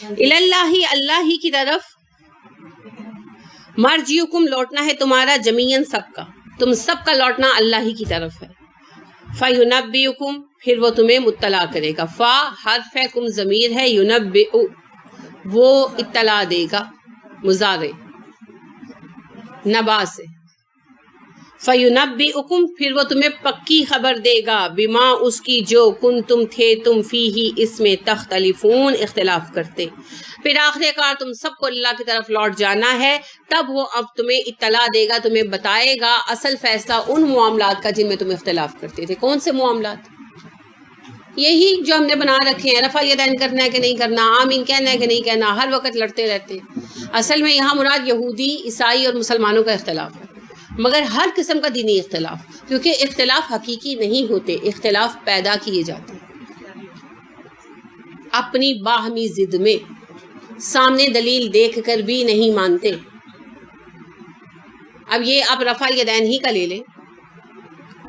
اللہ اللہ ہی کی طرف، مرجعکم لوٹنا ہے تمہارا، جمیعاً سب کا، تم سب کا لوٹنا اللہ ہی کی طرف ہے۔ فینبئکم پھر وہ تمہیں مطلع کرے گا، فا حرف ہے، کم ضمیر ہے، ینبئ وہ اطلاع دے گا، مضارع نبا سے، فینبئکم پھر وہ تمہیں پکی خبر دے گا، بما اس کی جو کنتم تھے تم فیہ اس میں تختلفون اختلاف کرتے۔ پھر آخر کار تم سب کو اللہ کی طرف لوٹ جانا ہے، تب وہ اب تمہیں اطلاع دے گا، تمہیں بتائے گا اصل فیصلہ ان معاملات کا جن میں تم اختلاف کرتے تھے۔ کون سے معاملات؟ یہی جو ہم نے بنا رکھے ہیں، رفع الیدین کرنا ہے کہ نہیں کرنا، آمین کہنا ہے کہ نہیں کہنا، ہر وقت لڑتے رہتے ہیں۔ اصل میں یہاں مراد یہودی، عیسائی اور مسلمانوں کا اختلاف ہے، مگر ہر قسم کا دینی اختلاف، کیونکہ اختلاف حقیقی نہیں ہوتے، اختلاف پیدا کیے جاتے ہیں اپنی باہمی ضد میں، سامنے دلیل دیکھ کر بھی نہیں مانتے۔ اب یہ آپ رفع الیدین ہی کا لے لیں،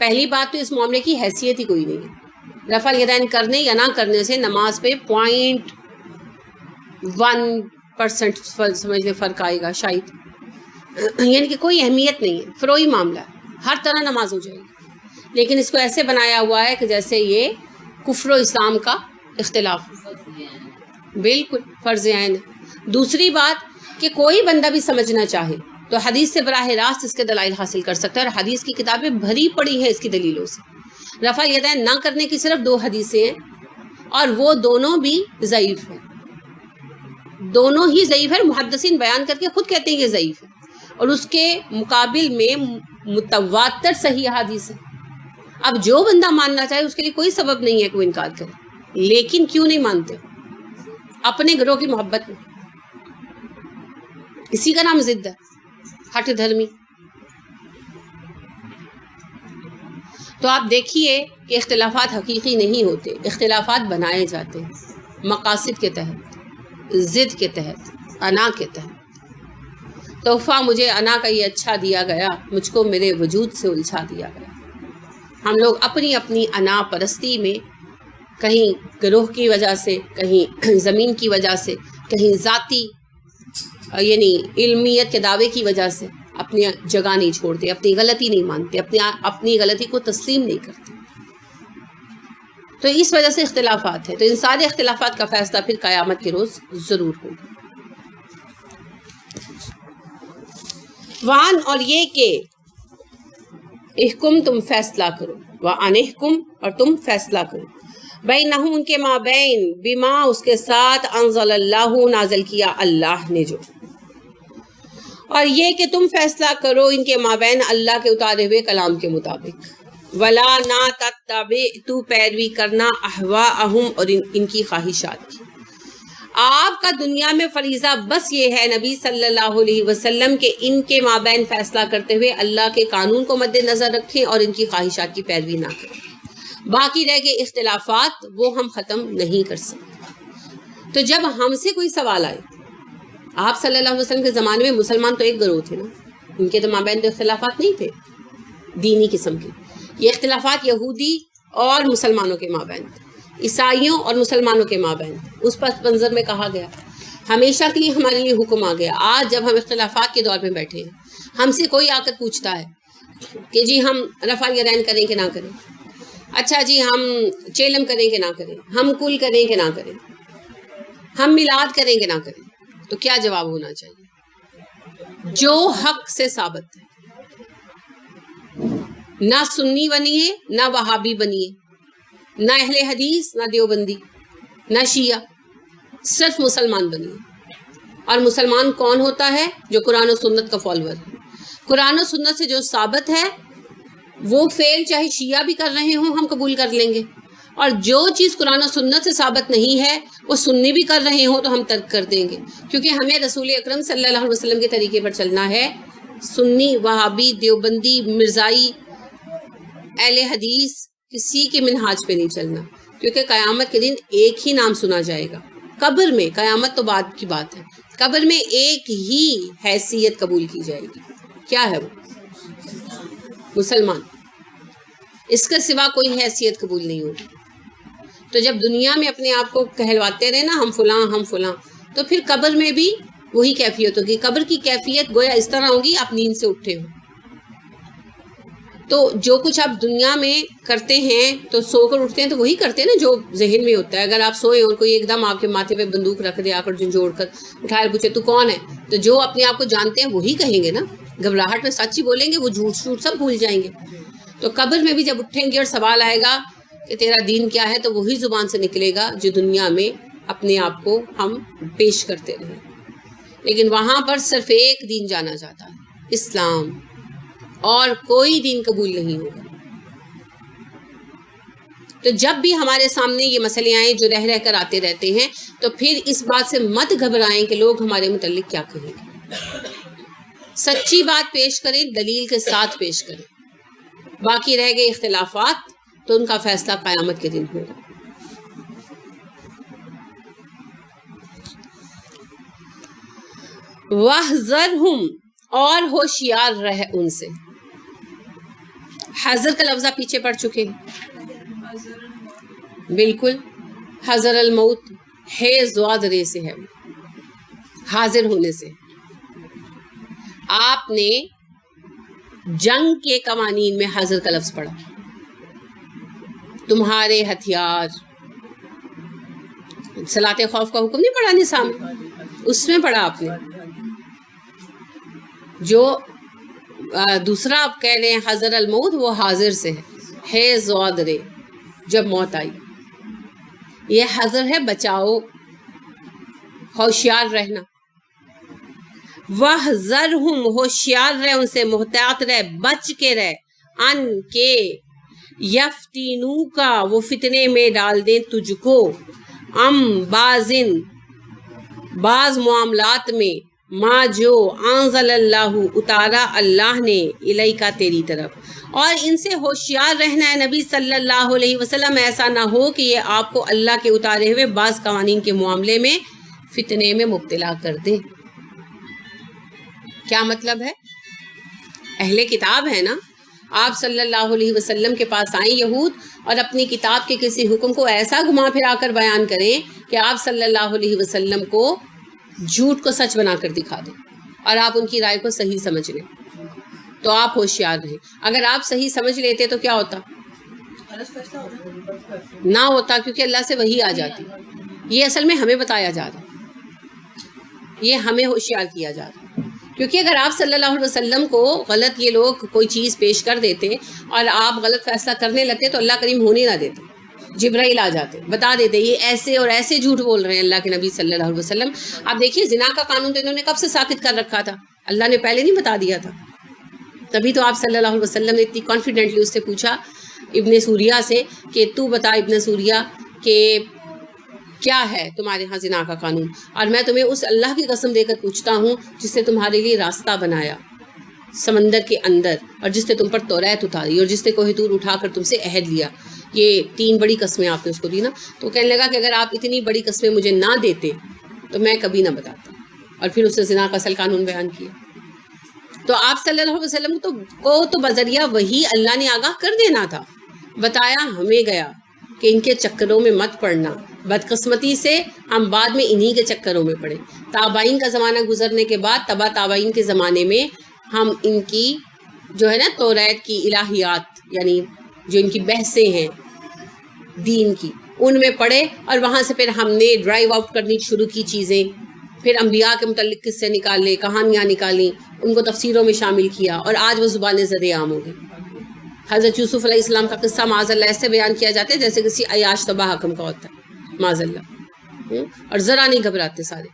پہلی بات تو اس معاملے کی حیثیت ہی کوئی نہیں ہے۔ رفع الیدین کرنے یا نہ کرنے سے نماز پہ 0.1% سمجھ لیں فرق آئے گا شاید، یعنی کہ کوئی اہمیت نہیں ہے، فروئی معاملہ ہے، ہر طرح نماز ہو جائے گی، لیکن اس کو ایسے بنایا ہوا ہے کہ جیسے یہ کفر و اسلام کا اختلاف، بالکل فرض عین ہے۔ دوسری بات کہ کوئی بندہ بھی سمجھنا چاہے تو حدیث سے براہ راست اس کے دلائل حاصل کر سکتا ہے، اور حدیث کی کتابیں بھری پڑی ہیں اس کی دلیلوں سے۔ رفع یدین نہ کرنے کی صرف 2 حدیثیں ہیں، اور وہ دونوں بھی ضعیف ہیں، دونوں ہی ضعیف ہے، محدثین بیان کر کے خود کہتے ہیں یہ ضعیف ہے، اور اس کے مقابل میں متواتر صحیح حدیث ہے۔ اب جو بندہ ماننا چاہے اس کے لیے کوئی سبب نہیں ہے کہ وہ انکار کرے، لیکن کیوں نہیں مانتے؟ اپنے گروہ کی محبت میں، اسی کا نام ضد ہے، ہٹ دھرمی۔ تو آپ دیکھیے کہ اختلافات حقیقی نہیں ہوتے، اختلافات بنائے جاتے ہیں مقاصد کے تحت، ضد کے تحت، انا کے تحت۔ تحفہ مجھے انا کا یہ اچھا دیا گیا، مجھ کو میرے وجود سے الجھا دیا گیا۔ ہم لوگ اپنی اپنی انا پرستی میں، کہیں گروہ کی وجہ سے، کہیں زمین کی وجہ سے، کہیں ذاتی یعنی علمیت کے دعوے کی وجہ سے اپنی جگہ نہیں چھوڑتے، اپنی غلطی نہیں مانتے، اپنی غلطی کو تسلیم نہیں کرتے۔ تو اس وجہ سے اختلافات ہیں، تو ان سارے اختلافات کا فیصلہ پھر قیامت کے روز ضرور ہوگا۔ وان اور یہ کہ احکم تم فیصلہ کرو، وان احکم اور تم فیصلہ کرو، بینہم ان کے مابین، بما اس کے ساتھ، انزل اللہ نازل کیا اللہ نے جو، اور یہ کہ تم فیصلہ کرو ان کے مابین اللہ کے اتارے ہوئے کلام کے مطابق، ولا نہ تتبع تو پیروی کرنا، اہواءہم اور ان کی خواہشات کی۔ آپ کا دنیا میں فریضہ بس یہ ہے نبی صلی اللہ علیہ وسلم کہ ان کے مابین فیصلہ کرتے ہوئے اللہ کے قانون کو مد نظر رکھیں اور ان کی خواہشات کی پیروی نہ کریں۔ باقی رہ گئے اختلافات، وہ ہم ختم نہیں کر سکتے۔ تو جب ہم سے کوئی سوال آئے، آپ صلی اللہ علیہ وسلم کے زمانے میں مسلمان تو ایک گروہ تھے نا، ان کے تو مابین تو اختلافات نہیں تھے دینی قسم کے، یہ اختلافات یہودی اور مسلمانوں کے مابین تھے، عیسائیوں اور مسلمانوں کے مابین، اس پس منظر میں کہا گیا، ہمیشہ کے لیے ہمارے لیے حکم آ گیا۔ آج جب ہم اختلافات کے دور میں بیٹھے ہیں، ہم سے کوئی آ کر پوچھتا ہے کہ جی ہم رفع الیدین کریں کہ نہ کریں، اچھا جی ہم چیلم کریں کہ نہ کریں، ہم کل کریں کہ نہ کریں، ہم میلاد کریں کہ نہ کریں، تو کیا جواب ہونا چاہیے؟ جو حق سے ثابت ہے، نہ سنی بنیے، نہ وہابی بنیے، نہ اہل حدیث، نہ دیوبندی، نہ شیعہ، صرف مسلمان بنیے۔ اور مسلمان کون ہوتا ہے؟ جو قرآن و سنت کا فالوور ہے۔ قرآن و سنت سے جو ثابت ہے وہ فعل چاہے شیعہ بھی کر رہے ہوں ہم قبول کر لیں گے، اور جو چیز قرآن و سنت سے ثابت نہیں ہے وہ سنی بھی کر رہے ہوں تو ہم ترک کر دیں گے، کیونکہ ہمیں رسول اکرم صلی اللہ علیہ وسلم کے طریقے پر چلنا ہے۔ سنی، وہابی، دیوبندی، مرزائی، اہل حدیث، کسی کے منہاج پہ نہیں چلنا، کیونکہ قیامت کے دن ایک ہی نام سنا جائے گا قبر میں، قیامت تو بعد کی بات ہے، قبر میں ایک ہی حیثیت قبول کی جائے گی، کیا ہے وہ؟ مسلمان، اس کے سوا کوئی حیثیت قبول نہیں ہوگی۔ تو جب دنیا میں اپنے آپ کو کہلواتے رہے نا ہم فلاں ہم فلاں، تو پھر قبر میں بھی وہی کیفیت ہوگی. قبر کی کیفیت گویا اس طرح ہوگی آپ نیند سے اٹھے ہو. تو جو کچھ آپ دنیا میں کرتے ہیں تو سو کر اٹھتے ہیں تو وہی کرتے ہیں نا جو ذہن میں ہوتا ہے. اگر آپ سوئے اور کوئی ایک دم آپ کے ماتھے پہ بندوق رکھ دے آ کر جھنجھوڑ کر اٹھائے پوچھے تو کون ہے, تو جو اپنے آپ کو جانتے ہیں وہی کہیں گے نا. گھبراہٹ میں سچ ہی بولیں گے, وہ جھوٹ سب بھول جائیں گے. تو قبر میں بھی جب اٹھیں گے اور سوال آئے گا کہ تیرا دین کیا ہے, تو وہی زبان سے نکلے گا جو دنیا میں اپنے آپ کو ہم پیش کرتے رہے. لیکن وہاں پر صرف ایک دین جانا جاتا ہے, اسلام, اور کوئی دین قبول نہیں ہوگا. تو جب بھی ہمارے سامنے یہ مسئلے آئیں جو رہ کر آتے رہتے ہیں, تو پھر اس بات سے مت گھبرائیں کہ لوگ ہمارے متعلق کیا کہیں گے. سچی بات پیش کریں, دلیل کے ساتھ پیش کریں. باقی رہ گئے اختلافات تو ان کا فیصلہ قیامت کے دن ہوگا. وَاحْذَرْهُمْ, اور ہوشیار رہ ان سے. حذر کا لفظہ پیچھے پڑ چکے ہیں. بالکل, حذر الموت ہے زواد رے سے ہے, حاضر ہونے سے. آپ نے جنگ کے قوانین میں حذر کا لفظ پڑھا. تمہارے ہتھیار, صلاۃ خوف کا حکم نہیں پڑھا نساء میں, اس میں پڑھا آپ نے. جو دوسرا آپ کہہ رہے ہیں حذر الموت, وہ حاضر سے ہے زواد رے, جب موت آئی. یہ حذر ہے بچاؤ, ہوشیار رہنا. وَاحْذَرْهُمْ, ہوشیار رہ ان سے, محتاط رہ, بچ کے رہ. ان کے یفتینوکا, وہ فتنے میں ڈال دیں تجھ کو. بازن, بعض معاملات میں, ما جو انزل اللہ, اتارا اللہ نے, الیکا تیری طرف. اور ان سے ہوشیار رہنا ہے نبی صلی اللہ علیہ وسلم. ایسا نہ ہو کہ یہ آپ کو اللہ کے اتارے ہوئے بعض قوانین کے معاملے میں فتنے میں مبتلا کر دے. کیا مطلب ہے؟ اہل کتاب ہے نا, آپ صلی اللہ علیہ وسلم کے پاس آئیں یہود, اور اپنی کتاب کے کسی حکم کو ایسا گھما پھرا کر بیان کریں کہ آپ صلی اللہ علیہ وسلم کو جھوٹ کو سچ بنا کر دکھا دیں, اور آپ ان کی رائے کو صحیح سمجھ لیں. تو آپ ہوشیار رہیں. اگر آپ صحیح سمجھ لیتے تو کیا ہوتا؟ نہ ہوتا, کیونکہ اللہ سے وحی آ جاتی. یہ اصل میں ہمیں بتایا جا رہا ہے, یہ ہمیں ہوشیار کیا جا رہا ہے. کیونکہ اگر آپ صلی اللہ علیہ وسلم کو غلط یہ لوگ کوئی چیز پیش کر دیتے اور آپ غلط فیصلہ کرنے لگتے تو اللہ کریم ہونے نہ دیتے. جبرائیل آ جاتے, بتا دیتے یہ ایسے اور ایسے جھوٹ بول رہے ہیں اللہ کے نبی صلی اللہ علیہ وسلم. آپ دیکھیے زنا کا قانون تو انہوں نے کب سے ثابت کر رکھا تھا, اللہ نے پہلے نہیں بتا دیا تھا. تبھی تو آپ صلی اللہ علیہ وسلم نے اتنی کانفیڈنٹلی اس سے پوچھا ابن سوریہ سے کہ تو بتا ابن سوریہ کہ کیا ہے تمہارے ہاں زنا کا قانون, اور میں تمہیں اس اللہ کی قسم دے کر پوچھتا ہوں جس نے تمہارے لیے راستہ بنایا سمندر کے اندر, اور جس نے تم پر توریت اتاری, اور جس نے کوہ طور اٹھا کر تم سے عہد لیا. یہ 3 بڑی قسمیں آپ نے اس کو دی نا. تو کہنے لگا کہ اگر آپ اتنی بڑی قسمیں مجھے نہ دیتے تو میں کبھی نہ بتاتا. اور پھر اس نے زنا کا اصل قانون بیان کیا. تو آپ صلی اللہ علیہ وسلم کو تو بذریعہ وہی اللہ نے آگاہ کر دینا تھا. بتایا ہمیں گیا کہ ان کے چکروں میں مت پڑنا. بدقسمتی سے ہم بعد میں انہی کے چکروں میں پڑے. تابعین کا زمانہ گزرنے کے بعد تبا تابعین کے زمانے میں ہم ان کی جو ہے نا توریت کی الہیات, یعنی جو ان کی بحثیں ہیں دین کی, ان میں پڑھے, اور وہاں سے پھر ہم نے ڈرائیو آؤٹ کرنی شروع کی چیزیں. پھر انبیاء کے متعلق قصے نکالے, کہانیاں نکالیں, ان کو تفسیروں میں شامل کیا, اور آج وہ زبان زد عام ہو گئی. حضرت یوسف علیہ السلام کا قصہ معاذ اللہ ایسے بیان کیا جاتا ہے جیسے کسی عیاش تباہ حکم کا ہوتا ہے, معاذ اللہ, اور ذرا نہیں گھبراتے سارے.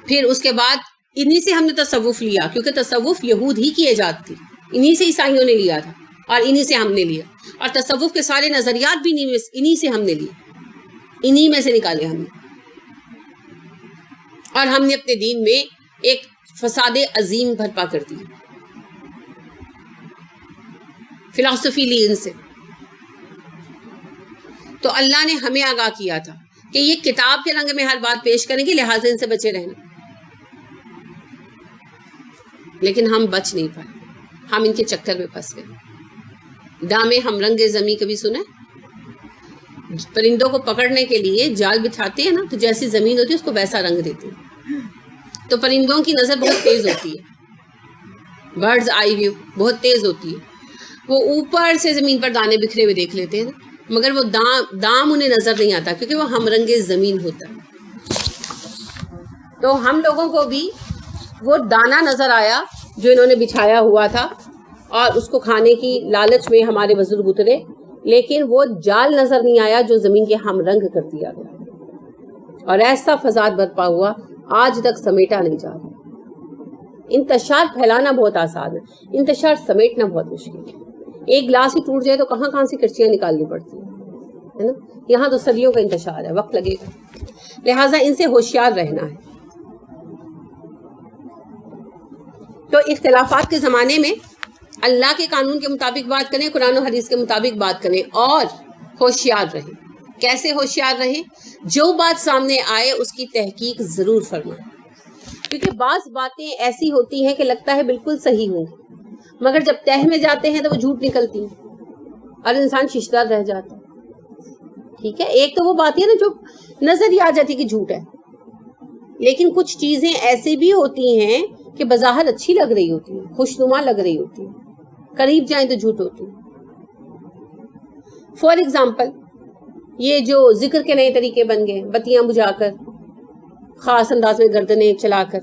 پھر اس کے بعد انہی سے ہم نے تصوف لیا, کیونکہ تصوف یہود ہی کی ایجاد تھی, انہی سے عیسائیوں نے لیا تھا, اور انہی سے ہم نے لیا. اور تصوف کے سارے نظریات بھی انہی سے ہم نے لیے, انہی میں سے نکالے ہم نے. اور ہم نے اپنے دین میں ایک فساد عظیم برپا کر دی, فلسفی لی ان سے. تو اللہ نے ہمیں آگاہ کیا تھا کہ یہ کتاب کے رنگ میں ہر بات پیش کریں گے, لہٰذا ان سے بچے رہنا. لیکن ہم بچ نہیں پائے, ہم ان کے چکر میں پھنس گئے. دامے ہم رنگ زمیں کبھی سنے؟ پرندوں کو پکڑنے کے لیے جال بچھاتے ہیں نا، تو جیسی زمین ہوتی ہے اس کو ویسا رنگ دیتے ہیں. تو پرندوں کی نظر بہت تیز ہوتی ہے، برڈز آئی ویو بہت تیز ہوتی ہے. وہ اوپر سے زمین پر دانے بکھرے ہوئے دیکھ لیتے ہیں نا، مگر وہ دام انہیں نظر نہیں آتا کیونکہ وہ ہم رنگ زمین ہوتا ہے. تو ہم لوگوں کو بھی وہ دانہ نظر آیا جو انہوں نے بچھایا ہوا تھا، اور اس کو کھانے کی لالچ میں ہمارے بزرگ اترے، لیکن وہ جال نظر نہیں آیا جو زمین کے ہم رنگ کر دیا گیا، اور ایسا فساد برپا ہوا آج تک سمیٹا نہیں جا رہا. انتشار پھیلانا بہت آسان ہے، انتشار سمیٹنا بہت مشکل ہے. ایک گلاس ہی ٹوٹ جائے تو کہاں کہاں سے کرچیاں نکالنی پڑتی ہیں، ہے نا. یہاں تو صدیوں کا انتشار ہے، وقت لگے گا، لہٰذا ان سے ہوشیار رہنا ہے. تو اختلافات کے زمانے میں اللہ کے قانون کے مطابق بات کریں، قرآن و حدیث کے مطابق بات کریں، اور ہوشیار رہیں. کیسے ہوشیار رہیں؟ جو بات سامنے آئے اس کی تحقیق ضرور فرمائیں، کیونکہ بعض باتیں ایسی ہوتی ہیں کہ لگتا ہے بالکل صحیح ہوں، مگر جب تہ میں جاتے ہیں تو وہ جھوٹ نکلتی ہیں اور انسان ششدار رہ جاتا ہے. ٹھیک ہے، ایک تو وہ بات ہے نا جو نظر ہی آ جاتی کہ جھوٹ ہے، لیکن کچھ چیزیں ایسی بھی ہوتی ہیں کہ بظاہر اچھی لگ رہی ہوتی ہیں، خوشنما لگ رہی ہوتی ہیں، قریب جائیں تو جھوٹ ہوتی ہیں. فار ایگزامپل یہ جو ذکر کے نئے طریقے بن گئے، بتیاں بجھا کر، خاص انداز میں گردنیں چلا کر.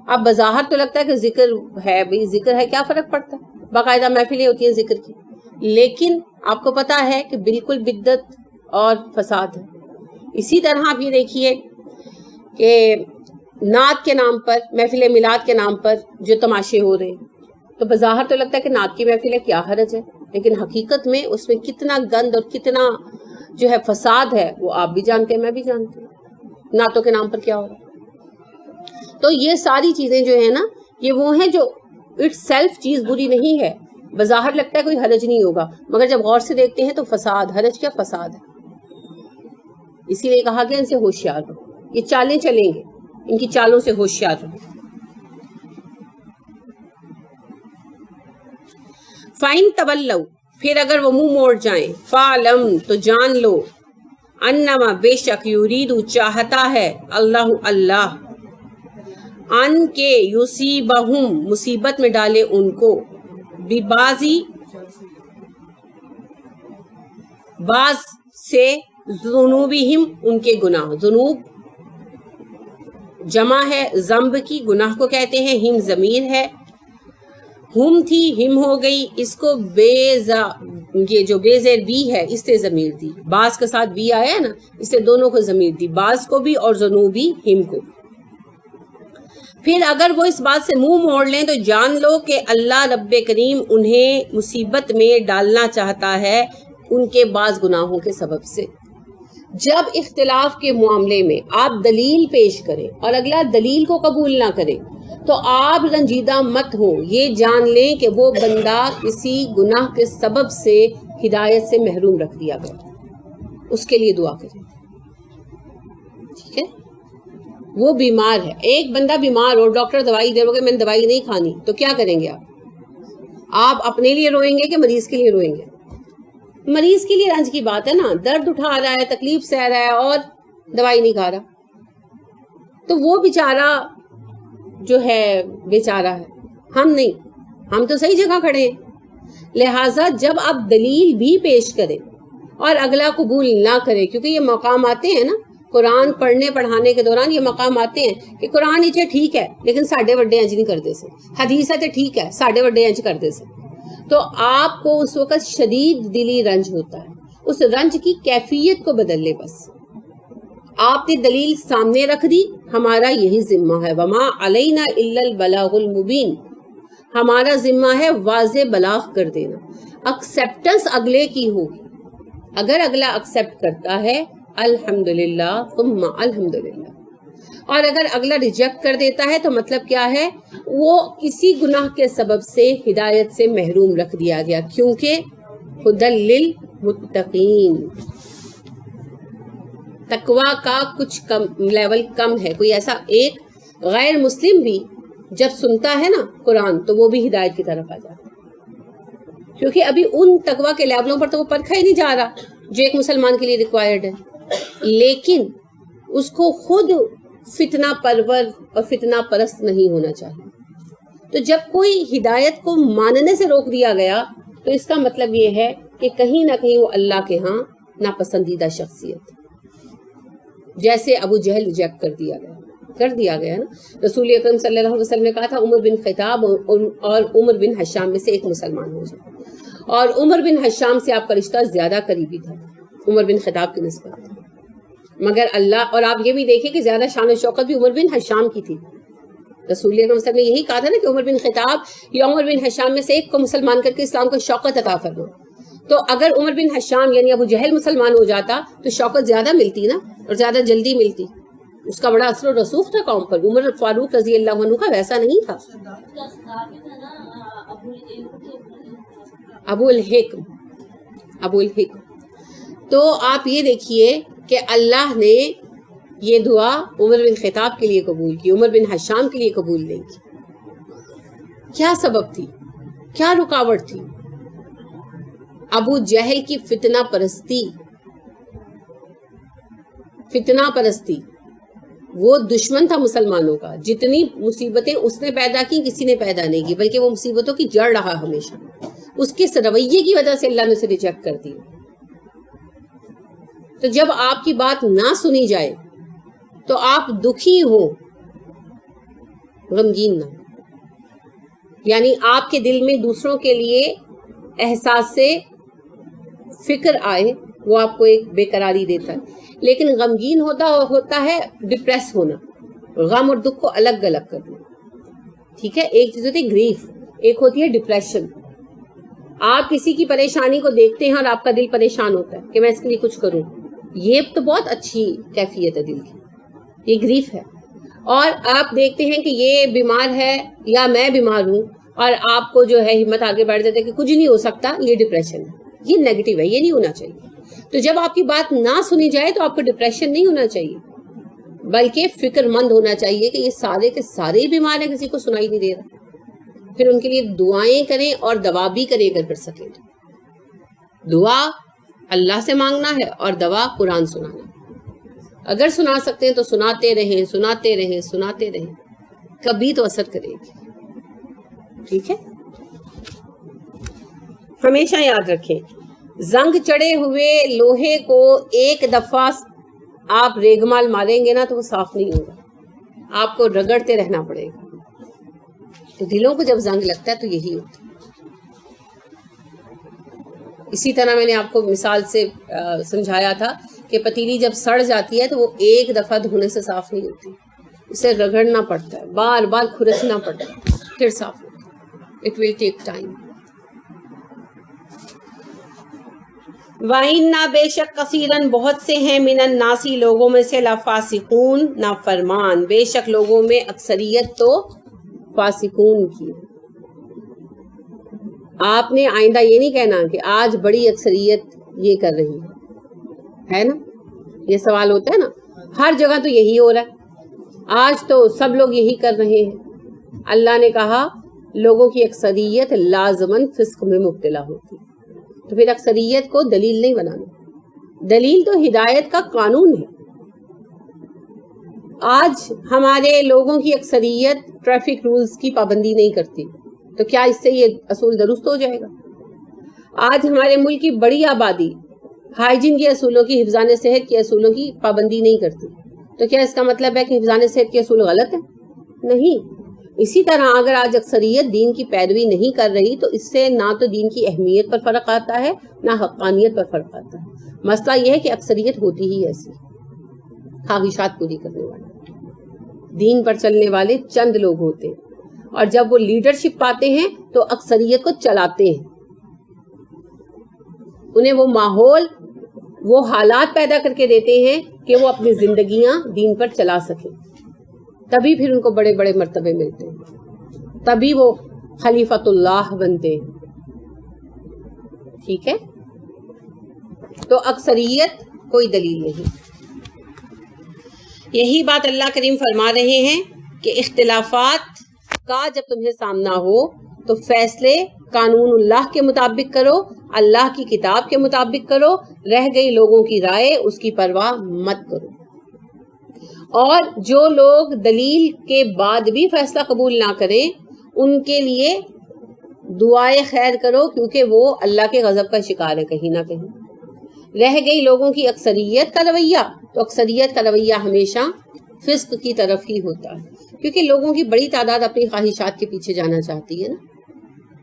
اب بظاہر تو لگتا ہے کہ ذکر ہے، بھئی ذکر ہے، کیا فرق پڑتا ہے، باقاعدہ محفلیں ہوتی ہیں ذکر کی، لیکن آپ کو پتا ہے کہ بالکل بدعت اور فساد ہے. اسی طرح آپ یہ دیکھیے کہ نعت کے نام پر، محفل میلاد کے نام پر جو تماشے ہو رہے ہیں، تو بظاہر تو لگتا ہے کہ نعت کی محفل ہے، کیا حرج ہے، لیکن حقیقت میں اس میں کتنا گند اور کتنا جو ہے فساد ہے وہ آپ بھی جانتے ہیں، میں بھی جانتی ہوں. نعتوں کے نام پر کیا ہو رہا ہے. تو یہ ساری چیزیں جو ہیں نا، یہ وہ ہیں جو اٹ سیلف چیز بری نہیں ہے، بظاہر لگتا ہے کوئی حرج نہیں ہوگا، مگر جب غور سے دیکھتے ہیں تو فساد، حرج کیا فساد ہے. اسی لیے کہا گیا ان سے ہوشیار رہو. یہ چالیں چلیں گے، ان کی چالوں سے ہوشیار رہو. فَإِن تَوَلَّوْا، پھر اگر وہ منہ موڑ جائیں، فَاعْلَمْ، تو جان لو، انما بے شک، یریدو چاہتا ہے، اللہ ان کے یصیبہم مصیبت میں ڈالے ان کو، ببازی بعض سے، ذنوبہم ان کے گناہ. ذنوب جمع ہے ذنب کی، گناہ کو کہتے ہیں، ہم ضمیر ہے، ہم تھی ہم ہو گئی، اس کو یہ جو بے زیر بی ہے اس سے ضمیر دی، بعض کے ساتھ بی آیا ہے نا، اس سے دونوں کو ضمیر دی، بعض کو بھی اور ذنوبی ہم کو. پھر اگر وہ اس بات سے منہ موڑ لیں تو جان لو کہ اللہ رب کریم انہیں مصیبت میں ڈالنا چاہتا ہے ان کے بعض گناہوں کے سبب سے. جب اختلاف کے معاملے میں آپ دلیل پیش کریں اور اگلا دلیل کو قبول نہ کرے تو آپ رنجیدہ مت ہو، یہ جان لیں کہ وہ بندہ کسی گناہ کے سبب سے ہدایت سے محروم رکھ دیا گیا، اس کے لیے دعا کریں. ٹھیک ہے، وہ بیمار ہے، ایک بندہ بیمار ہو، ڈاکٹر دوائی دے رہے کہ میں نے دوائی نہیں کھانی، تو کیا کریں گے آپ اپنے لیے روئیں گے کہ مریض کے لیے روئیں گے؟ مریض کے لیے رنج کی بات ہے نا، درد اٹھا رہا ہے، تکلیف سہ رہا ہے اور دوائی نہیں کھا رہا، تو وہ بیچارہ جو ہے بیچارہ ہے، ہم نہیں، ہم تو صحیح جگہ کھڑے ہیں. لہٰذا جب آپ دلیل بھی پیش کریں اور اگلا قبول نہ کرے، کیونکہ یہ مقام آتے ہیں نا قرآن پڑھنے پڑھانے کے دوران، یہ مقام آتے ہیں کہ قرآن ہی ٹھیک ہے لیکن ساڈے وڈے انج نہیں کرتے سے، حدیث ہے ٹھیک ہے ساڈے وڈے انج کرتے سے، تو آپ کو اس وقت شدید دلی رنج ہوتا ہے. اس رنج کی کیفیت کو بدل لے. بس آپ نے دلیل سامنے رکھ دی، ہمارا یہی ذمہ ہے، وما علینا الا البلاغ المبین، ہمارا ذمہ ہے واضح بلاغ کر دینا. ایکسیپٹنس اگلے کی ہوگی، اگر اگلا ایکسیپٹ کرتا ہے الحمدللہ ثم الحمدللہ، اور اگر اگلا ریجیکٹ کر دیتا ہے تو مطلب کیا ہے، وہ کسی گناہ کے سبب سے ہدایت سے محروم رکھ دیا گیا، کیونکہ ہدی للمتقین، تقوی کا کچھ کم لیول کم ہے. کوئی ایسا ایک غیر مسلم بھی جب سنتا ہے نا قرآن تو وہ بھی ہدایت کی طرف آ جاتا ہے، کیونکہ ابھی ان تقوی کے لیولوں پر تو وہ پرکھا ہی نہیں جا رہا. جو ایک مسلمان کے لیے ریکوائرڈ ہے، لیکن اس کو خود فتنہ پرور اور فتنہ پرست نہیں ہونا چاہیے. تو جب کوئی ہدایت کو ماننے سے روک دیا گیا تو اس کا مطلب یہ ہے کہ کہیں نہ کہیں وہ اللہ کے ہاں ناپسندیدہ شخصیت، جیسے ابو جہل ریجیکٹ کر دیا گیا نا. رسول اکرم صلی اللہ علیہ وسلم نے کہا تھا عمر بن خطاب اور عمر بن حشام میں سے ایک مسلمان ہو جائے، اور عمر بن حشام سے آپ کا رشتہ زیادہ قریبی تھا عمر بن خطاب کی نسبت، مگر اللہ، اور آپ یہ بھی دیکھیں کہ زیادہ شان و شوکت بھی عمر بن حشام کی تھی. رسول اکرم صلی اللہ علیہ وسلم نے یہی کہا تھا نا کہ عمر بن خطاب یا عمر بن حشام میں سے ایک کو مسلمان کر کے اسلام کو شوکت عطا فرما. تو اگر عمر بن حشام یعنی ابو جہل مسلمان ہو جاتا تو شوکت زیادہ ملتی نا، اور زیادہ جلدی ملتی. اس کا بڑا اثر و رسوخ تھا قوم پر. عمر فاروق رضی اللہ عنہ کا ویسا نہیں تھا. ابو الحکم. تو آپ یہ دیکھیے کہ اللہ نے یہ دعا عمر بن خطاب کے لیے قبول کی، عمر بن حشام کے لیے قبول نہیں کی. کیا سبب تھی؟ کیا رکاوٹ تھی؟ ابو جہل کی فتنہ پرستی. وہ دشمن تھا مسلمانوں کا. جتنی مصیبتیں اس نے پیدا کی کسی نے پیدا نہیں کی، بلکہ وہ مصیبتوں کی جڑ رہا ہمیشہ. اس کے رویے کی وجہ سے اللہ نے اسے ریجیکٹ کر دیا. تو جب آپ کی بات نہ سنی جائے تو آپ دکھی ہو، غمگین نہ ہو. یعنی آپ کے دل میں دوسروں کے لیے احساس سے فکر آئے، وہ آپ کو ایک بے قراری دیتا ہے. لیکن غمگین ہوتا ہے ڈپریس ہونا، غم اور دکھ کو الگ الگ کرنا. ٹھیک ہے، ایک چیز ہوتی ہے گریف، ایک ہوتی ہے ڈپریشن. آپ کسی کی پریشانی کو دیکھتے ہیں اور آپ کا دل پریشان ہوتا ہے کہ میں اس کے لیے کچھ کروں. یہ تو بہت اچھی کیفیت ہے دل کی، یہ گریف ہے. اور آپ دیکھتے ہیں کہ یہ بیمار ہے یا میں بیمار ہوں اور آپ کو جو ہے ہمت آگے بڑھ جاتا ہے کہ کچھ نہیں ہو سکتا، یہ ڈپریشن ہے، یہ نیگیٹو ہے، یہ نہیں ہونا چاہیے. تو جب آپ کی بات نہ سنی جائے تو آپ کو ڈپریشن نہیں ہونا چاہیے، بلکہ فکر مند ہونا چاہیے کہ یہ سارے کے سارے ہی بیمار ہیں، کسی کو سنائی نہیں دے رہا. پھر ان کے لیے دعائیں کریں اور دوا بھی کریں اگر کر سکیں. دعا اللہ سے مانگنا ہے اور دوا قرآن سنانا. اگر سنا سکتے ہیں تو سناتے رہیں، کبھی تو اثر کرے گی. ٹھیک ہے، ہمیشہ یاد رکھیں زنگ چڑھے ہوئے لوہے کو ایک دفعہ آپ ریگمال ماریں گے نا تو وہ صاف نہیں ہوگا، آپ کو رگڑتے رہنا پڑے گا. تو دلوں کو جب زنگ لگتا ہے تو یہی ہوتا ہے. اسی طرح میں نے آپ کو مثال سے سمجھایا تھا کہ پتیلی جب سڑ جاتی ہے تو وہ ایک دفعہ دھونے سے صاف نہیں ہوتی، اسے رگڑنا پڑتا ہے، بار بار کھرچنا پڑتا ہے، پھر صاف ہوتی ہے. It will take time. وَإِنَّ بے شک کثیراً بہت سے ہیں من الناس لوگوں میں سے لفاسقون نافرمان، بے شک لوگوں میں اکثریت تو فاسقون کی. آپ نے آئندہ یہ نہیں کہنا کہ آج بڑی اکثریت یہ کر رہی ہے نا. یہ سوال ہوتا ہے نا، ہر جگہ تو یہی ہو رہا ہے، آج تو سب لوگ یہی کر رہے ہیں. اللہ نے کہا لوگوں کی اکثریت لازماً فسق میں مبتلا ہوتی. تو پھر اکثریت کو دلیل نہیں بنانا. دلیل تو ہدایت کا قانون ہے. آج ہمارے لوگوں کی اکثریت ٹریفک رولز کی پابندی نہیں کرتی، تو کیا اس سے یہ اصول درست ہو جائے گا؟ آج ہمارے ملک کی بڑی آبادی ہائیجین کے اصولوں کی، حفظان صحت کے اصولوں کی پابندی نہیں کرتی، تو کیا اس کا مطلب ہے کہ حفظان صحت کے اصول غلط ہیں؟ نہیں. اسی طرح اگر آج اکثریت دین کی پیروی نہیں کر رہی تو اس سے نہ تو دین کی اہمیت پر فرق آتا ہے نہ حقانیت پر فرق آتا ہے. مسئلہ یہ ہے کہ اکثریت ہوتی ہی ایسی، خواہشات پوری کرنے والے. دین پر چلنے والے چند لوگ ہوتے ہیں، اور جب وہ لیڈرشپ پاتے ہیں تو اکثریت کو چلاتے ہیں. انہیں وہ ماحول، وہ حالات پیدا کر کے دیتے ہیں کہ وہ اپنی زندگیاں دین پر چلا سکیں. تبھی پھر ان کو بڑے بڑے مرتبے ملتے ہیں، تبھی وہ خلیفۃ اللہ بنتے ہیں. ٹھیک ہے، تو اکثریت کوئی دلیل نہیں. یہی بات اللہ کریم فرما رہے ہیں کہ اختلافات کا جب تمہیں سامنا ہو تو فیصلے قانون اللہ کے مطابق کرو، اللہ کی کتاب کے مطابق کرو، رہ گئی لوگوں کی رائے اس کی پرواہ مت کرو، اور جو لوگ دلیل کے بعد بھی فیصلہ قبول نہ کریں ان کے لیے دعائے خیر کرو، کیونکہ وہ اللہ کے غضب کا شکار ہے کہیں نہ کہیں۔ رہ گئی لوگوں کی اکثریت کا رویہ، تو اکثریت کا رویہ ہمیشہ فسق کی طرف ہی ہوتا ہے، کیونکہ لوگوں کی بڑی تعداد اپنی خواہشات کے پیچھے جانا چاہتی ہے نا،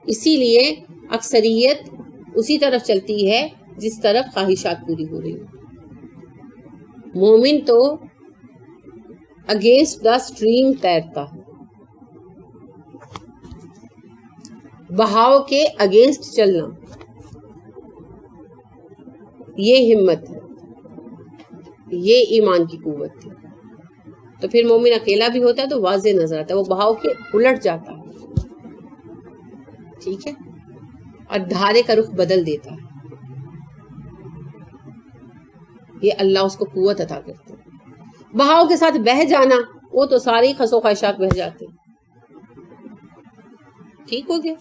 اسی لیے اکثریت اسی طرف چلتی ہے جس طرف خواہشات پوری ہو رہی ہو۔ مومن تو اگینسٹ دا اسٹریم تیرتا ہے، بہاؤ کے اگینسٹ چلنا، یہ ہمت ہے، یہ ایمان کی قوت ہے۔ تو پھر مومن اکیلا بھی ہوتا ہے تو واضح نظر آتا ہے، وہ بہاؤ کے الٹ جاتا ہے، ٹھیک ہے، اور دھارے کا رخ بدل دیتا ہے، یہ اللہ اس کو قوت عطا کرتا ہے۔ بہاؤ کے ساتھ بہہ جانا، وہ تو ساری خس و خواہشات بہہ جاتے ہیں، ٹھیک ہو گیا۔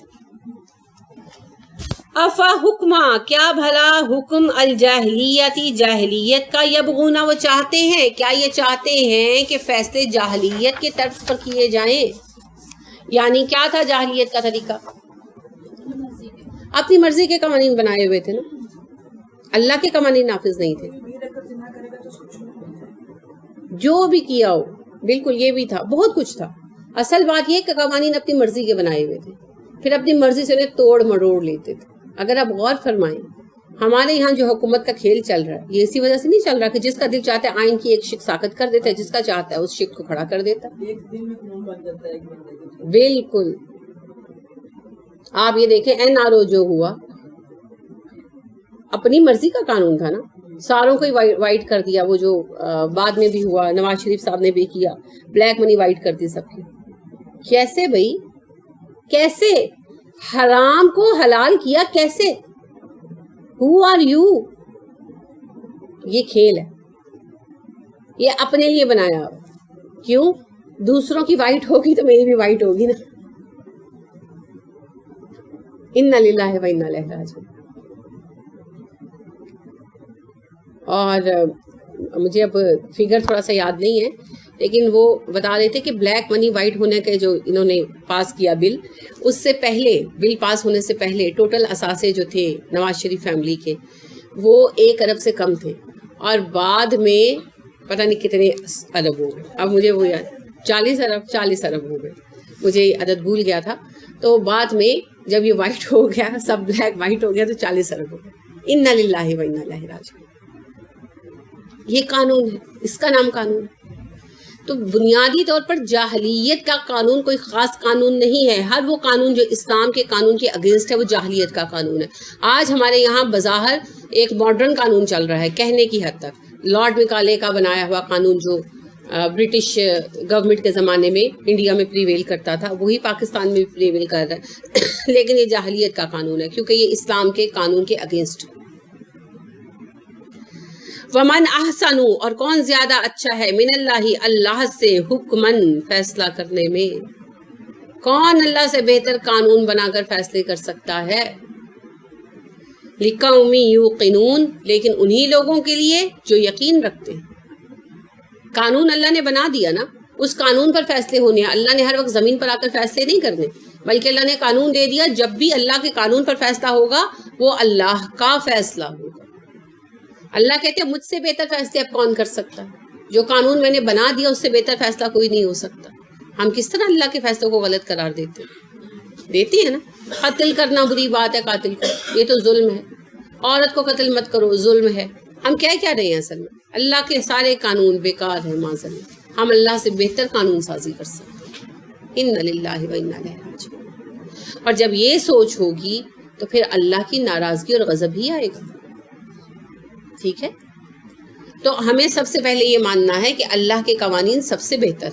افا حکمہ، کیا بھلا حکم الجاہلیتی، جاہلیت کا، یبغون، وہ چاہتے ہیں، کیا یہ چاہتے ہیں کہ فیصلے جاہلیت کے طرز پر کیے جائیں؟ یعنی کیا تھا جاہلیت کا طریقہ؟ اپنی مرضی کے قوانین بنائے ہوئے تھے نا، اللہ کے قوانین نافذ نہیں تھے، جو بھی کیا ہو، بالکل یہ بھی تھا، بہت کچھ تھا۔ اصل بات یہ کہ قوانین اپنی مرضی کے بنائے ہوئے تھے، پھر اپنی مرضی سے انہیں توڑ مروڑ لیتے تھے۔ اگر آپ غور فرمائیں، ہمارے یہاں جو حکومت کا کھیل چل رہا ہے یہ اسی وجہ سے نہیں چل رہا کہ جس کا دل چاہتا ہے آئین کی ایک شق ساقط کر دیتا ہے، جس کا چاہتا ہے اس شق کو کھڑا کر دیتا ہے۔ بالکل، آپ یہ دیکھیں NRO جو ہوا، اپنی مرضی کا قانون تھا نا، ساروں کو ہی وائٹ کر دیا، وہ جو بعد میں بھی ہوا، نواز شریف صاحب نے بھی کیا، بلیک منی وائٹ کر دی سب کی۔ کیسے بھائی، کیسے حرام کو حلال کیا؟ کیسے؟ Who are you؟ یہ کھیل ہے، یہ اپنے لیے بنایا ہوا۔ کیوں؟ دوسروں کی وائٹ ہوگی تو میری بھی وائٹ ہوگی نا۔ انا للہ و انا الیہ راجعون۔ اور مجھے اب فگر تھوڑا سا یاد نہیں ہے، لیکن وہ بتا رہے تھے کہ بلیک منی وائٹ ہونے کے جو انہوں نے پاس کیا بل، اس سے پہلے، بل پاس ہونے سے پہلے ٹوٹل اثاثے جو تھے نواز شریف فیملی کے وہ 1 ارب سے کم تھے، اور بعد میں پتہ نہیں کتنے ارب ہو گئے، اب مجھے وہ یاد 40 ارب ہو گئے، مجھے یہ عدد بھول گیا تھا۔ تو بعد میں جب یہ وائٹ ہو گیا، سب بلیک وائٹ ہو گیا، تو 40 ارب ہو گئے۔ انا للہ و انا الیہ راجعون۔ یہ قانون ہے، اس کا نام قانون ہے۔ تو بنیادی طور پر جاہلیت کا قانون کوئی خاص قانون نہیں ہے، ہر وہ قانون جو اسلام کے قانون کے اگینسٹ ہے وہ جاہلیت کا قانون ہے۔ آج ہمارے یہاں بظاہر ایک ماڈرن قانون چل رہا ہے کہنے کی حد تک، لارڈ مکالے کا بنایا ہوا قانون جو برٹش گورنمنٹ کے زمانے میں انڈیا میں پریویل کرتا تھا، وہی پاکستان میں بھی پریویل کر رہا ہے، لیکن یہ جاہلیت کا قانون ہے کیونکہ یہ اسلام کے قانون کے اگینسٹ ہے۔ ومن احسن، اور کون زیادہ اچھا ہے، من اللہ، اللہ سے، حکمن، فیصلہ کرنے میں، کون اللہ سے بہتر قانون بنا کر فیصلے کر سکتا ہے؟ لقوم یوقنون، لیکن انہی لوگوں کے لیے جو یقین رکھتے ہیں۔ قانون اللہ نے بنا دیا نا، اس قانون پر فیصلے ہونے ہیں۔ اللہ نے ہر وقت زمین پر آ کر فیصلے نہیں کرنے، بلکہ اللہ نے قانون دے دیا، جب بھی اللہ کے قانون پر فیصلہ ہوگا وہ اللہ کا فیصلہ ہوگا۔ اللہ کہتے ہیں مجھ سے بہتر فیصلے اب کون کر سکتا ہے؟ جو قانون میں نے بنا دیا اس سے بہتر فیصلہ کوئی نہیں ہو سکتا۔ ہم کس طرح اللہ کے فیصلوں کو غلط قرار دیتے ہیں نا؟ قتل کرنا بری بات ہے، قاتل کو، یہ تو ظلم ہے۔ عورت کو قتل مت کرو، ظلم ہے۔ ہم کیا رہے ہیں اصل میں؟ اللہ کے سارے قانون بیکار ہیں معذرت، ہم اللہ سے بہتر قانون سازی کر سکتے ہیں۔ انا للہ و انا الیہ راجعون۔ اور جب یہ سوچ ہوگی تو پھر اللہ کی ناراضگی اور غضب ہی آئے گا، ٹھیک ہے؟ تو ہمیں سب سے پہلے یہ ماننا ہے کہ اللہ کے قوانین سب سے بہتر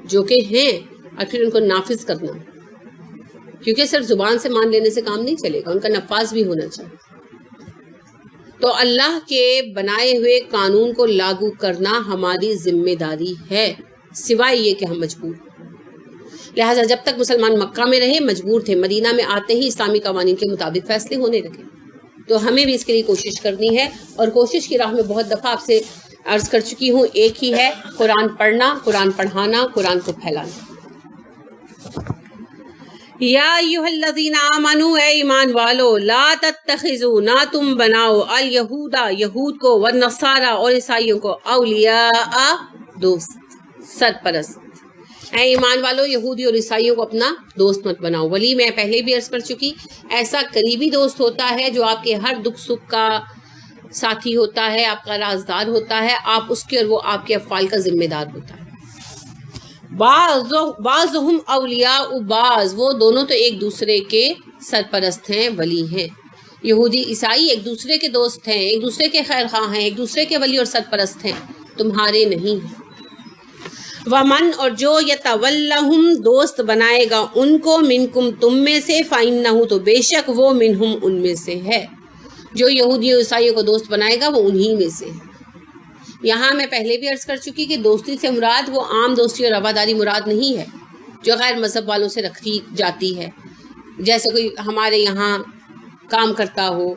جو کہ ہیں، اور پھر ان کو نافذ کرنا، کیونکہ صرف زبان سے مان لینے سے کام نہیں چلے گا، ان کا نفاذ بھی ہونا چاہیے۔ تو اللہ کے بنائے ہوئے قانون کو لاگو کرنا ہماری ذمہ داری ہے، سوائے یہ کہ ہم مجبور ہیں۔ لہٰذا جب تک مسلمان مکہ میں رہے مجبور تھے، مدینہ میں آتے ہی اسلامی قوانین کے مطابق فیصلے ہونے لگے۔ تو ہمیں بھی اس کے لیے کوشش کرنی ہے، اور کوشش کی راہ میں بہت دفعہ آپ سے عرض کر چکی ہوں، ایک ہی ہے، قرآن پڑھنا، قرآن پڑھانا، قرآن کو پھیلانا۔ یا ایھا الذین آمنوا، اے ایمان والو، لا تتخذوا، نہ تم بناؤ، الیہود، یہود کو، والنصارى، اور عیسائیوں کو، اولیاء، دوست، سرپرست۔ اے ایمان والو، یہودی اور عیسائیوں کو اپنا دوست مت بناؤ۔ ولی میں پہلے بھی عرض کر چکی، ایسا قریبی دوست ہوتا ہے جو آپ کے ہر دکھ سکھ کا ساتھی ہوتا ہے، آپ کا رازدار ہوتا ہے، آپ اس کے اور وہ آپ کے افعال کا ذمہ دار ہوتا ہے۔ بعضهم اولیاء بعض، وہ دونوں تو ایک دوسرے کے سرپرست ہیں، ولی ہیں۔ یہودی عیسائی ایک دوسرے کے دوست ہیں، ایک دوسرے کے خیر خواہ ہیں، ایک دوسرے کے ولی اور سرپرست ہیں، تمہارے نہیں ہیں۔ ومن، اور جو یتولہم، دوست بنائے گا ان کو، منکم، تم میں سے، فإنہ، تو بے شک وہ، منہم، ان میں سے ہے۔ جو یہودی اور عیسائیوں کو دوست بنائے گا وہ انہی میں سے ہے۔ یہاں میں پہلے بھی عرض کر چکی کہ دوستی سے مراد وہ عام دوستی اور رواداری مراد نہیں ہے جو غیر مذہب والوں سے رکھی جاتی ہے، جیسے کوئی ہمارے یہاں کام کرتا ہو،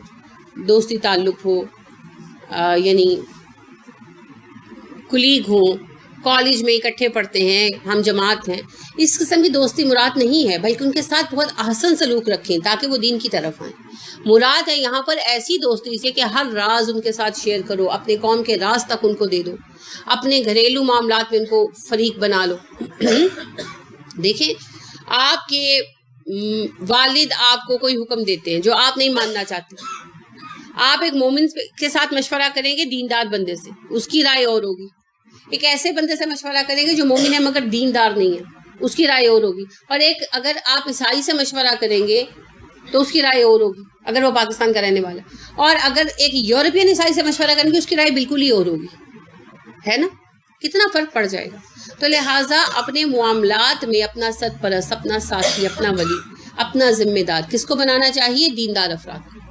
دوستی تعلق ہو، یعنی کلیگ ہوں، کالج میں اکٹھے پڑھتے ہیں، ہم جماعت ہیں، اس قسم کی دوستی مراد نہیں ہے، بلکہ ان کے ساتھ بہت احسن سلوک رکھیں تاکہ وہ دین کی طرف آئیں۔ مراد ہے یہاں پر ایسی دوستی سے کہ ہر راز ان کے ساتھ شیئر کرو، اپنے قوم کے راز تک ان کو دے دو، اپنے گھریلو معاملات میں ان کو فریق بنا لو۔ دیکھیں، آپ کے والد آپ کو کوئی حکم دیتے ہیں جو آپ نہیں ماننا چاہتے، آپ ایک مومن کے ساتھ مشورہ کریں گے، دیندار بندے سے، اس کی رائے اور ہوگی۔ ایک ایسے بندے سے مشورہ کریں گے جو مومن ہے مگر دیندار نہیں ہے، اس کی رائے اور ہوگی۔ اور ایک اگر آپ عیسائی سے مشورہ کریں گے تو اس کی رائے اور ہوگی اگر وہ پاکستان کا رہنے والا ہے، اور اگر ایک یورپین عیسائی سے مشورہ کریں گے اس کی رائے بالکل ہی اور ہوگی، ہے نا؟ کتنا فرق پڑ جائے گا۔ تو لہٰذا اپنے معاملات میں اپنا سرپرست، اپنا ساتھی، اپنا ولی، اپنا ذمہ دار کس کو بنانا چاہیے؟ دیندار افراد کو۔